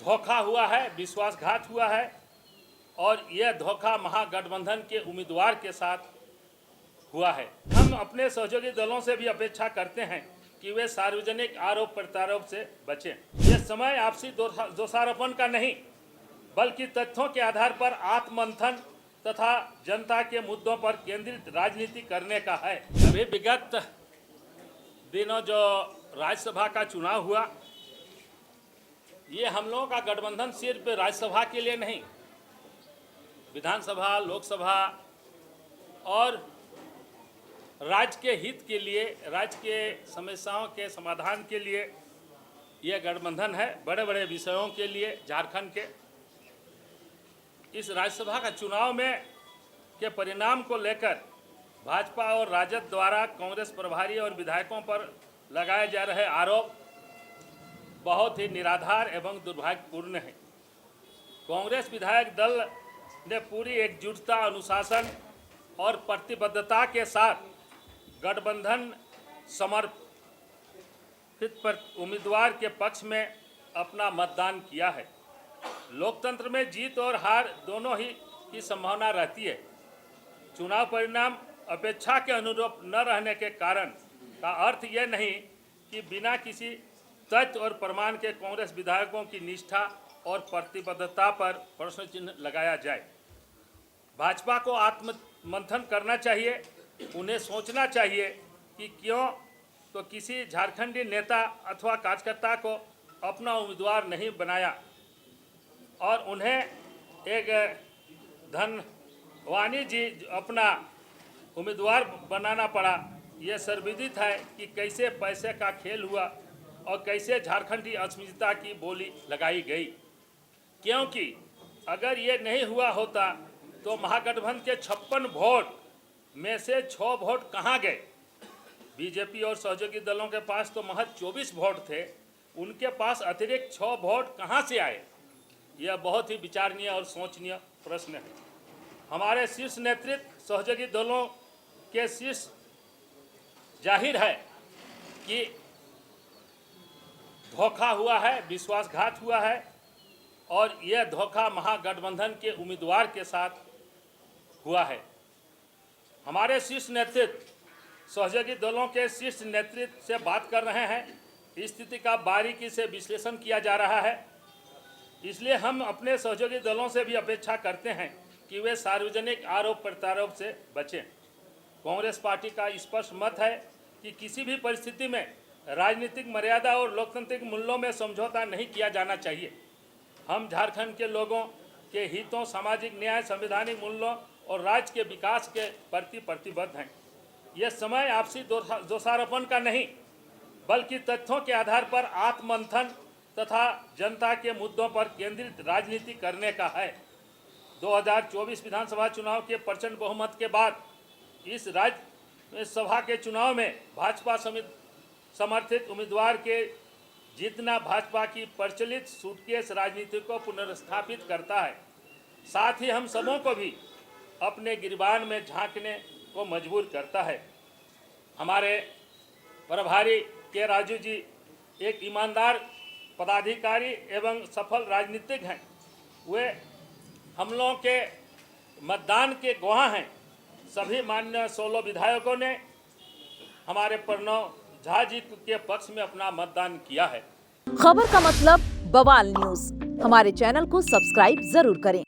धोखा हुआ है, विश्वासघात हुआ है और यह धोखा महागठबंधन के उम्मीदवार के साथ हुआ है। हम अपने सहयोगी दलों से भी अपेक्षा करते हैं कि वे सार्वजनिक आरोप प्रत्यारोप से बचें। यह समय आपसी दोषारोपण का नहीं, बल्कि तथ्यों के आधार पर आत्ममंथन तथा जनता के मुद्दों पर केंद्रित राजनीति करने का है। अभी विगत दिनों जो राज्यसभा का चुनाव हुआ, ये हम लोगों का गठबंधन सिर्फ राज्यसभा के लिए नहीं, विधानसभा, लोकसभा और राज्य के हित के लिए, राज्य के समस्याओं के समाधान के लिए यह गठबंधन है। बड़े बड़े विषयों के लिए झारखंड के इस राज्यसभा का चुनाव में के परिणाम को लेकर भाजपा और राजद द्वारा कांग्रेस प्रभारी और विधायकों पर लगाए जा रहे आरोप बहुत ही निराधार एवं दुर्भाग्यपूर्ण है। कांग्रेस विधायक दल ने पूरी एकजुटता, अनुशासन और प्रतिबद्धता के साथ गठबंधन समर्थित उम्मीदवार के पक्ष में अपना मतदान किया है। लोकतंत्र में जीत और हार दोनों ही की संभावना रहती है। चुनाव परिणाम अपेक्षा के अनुरूप न रहने के कारण का अर्थ यह नहीं कि बिना किसी तथ्य और प्रमाण के कांग्रेस विधायकों की निष्ठा और प्रतिबद्धता पर प्रश्न चिन्ह लगाया जाए। भाजपा को आत्ममंथन करना चाहिए। उन्हें सोचना चाहिए कि क्यों तो किसी झारखंडी नेता अथवा कार्यकर्ता को अपना उम्मीदवार नहीं बनाया और उन्हें एक धनवानी जी अपना उम्मीदवार बनाना पड़ा। यह सर्वविदित है कि कैसे पैसे का खेल हुआ और कैसे झारखंडी अस्मिता की बोली लगाई गई, क्योंकि अगर ये नहीं हुआ होता तो महागठबंधन के 56 वोट में से 6 वोट कहाँ गए। बीजेपी और सहयोगी दलों के पास तो महज 24 वोट थे, उनके पास अतिरिक्त 6 वोट कहाँ से आए। यह बहुत ही विचारणीय और सोचनीय प्रश्न है। हमारे शीर्ष नेतृत्व सहयोगी दलों के शीर्ष जाहिर है कि धोखा हुआ है, विश्वासघात हुआ है और यह धोखा महागठबंधन के उम्मीदवार के साथ हुआ है। हमारे शीर्ष नेतृत्व सहयोगी दलों के शीर्ष नेतृत्व से बात कर रहे हैं। स्थिति का बारीकी से विश्लेषण किया जा रहा है। इसलिए हम अपने सहयोगी दलों से भी अपेक्षा करते हैं कि वे सार्वजनिक आरोप प्रत्यारोप से बचें। कांग्रेस पार्टी का स्पष्ट मत है कि किसी भी परिस्थिति में राजनीतिक मर्यादा और लोकतांत्रिक मूल्यों में समझौता नहीं किया जाना चाहिए। हम झारखंड के लोगों के हितों, सामाजिक न्याय, संवैधानिक मूल्यों और राज्य के विकास के प्रति प्रतिबद्ध हैं। यह समय आपसी दोषारोपण का नहीं, बल्कि तथ्यों के आधार पर आत्ममंथन तथा जनता के मुद्दों पर केंद्रित राजनीति करने का है। 2024 विधानसभा चुनाव के प्रचंड बहुमत के बाद इस राज्यसभा के चुनाव में भाजपा समर्थित उम्मीदवार के जीतना भाजपा की प्रचलित सूटकेस राजनीति को पुनर्स्थापित करता है। साथ ही हम सबों को भी अपने गिरबान में झांकने को मजबूर करता है। हमारे प्रभारी के राजू जी एक ईमानदार पदाधिकारी एवं सफल राजनीतिक हैं। वे हम लोगों के मतदान के गवाह हैं। सभी माननीय 16 विधायकों ने हमारे प्रणव झा जी के पक्ष में अपना मतदान किया है। खबर का मतलब बवाल न्यूज। हमारे चैनल को सब्सक्राइब जरूर करें।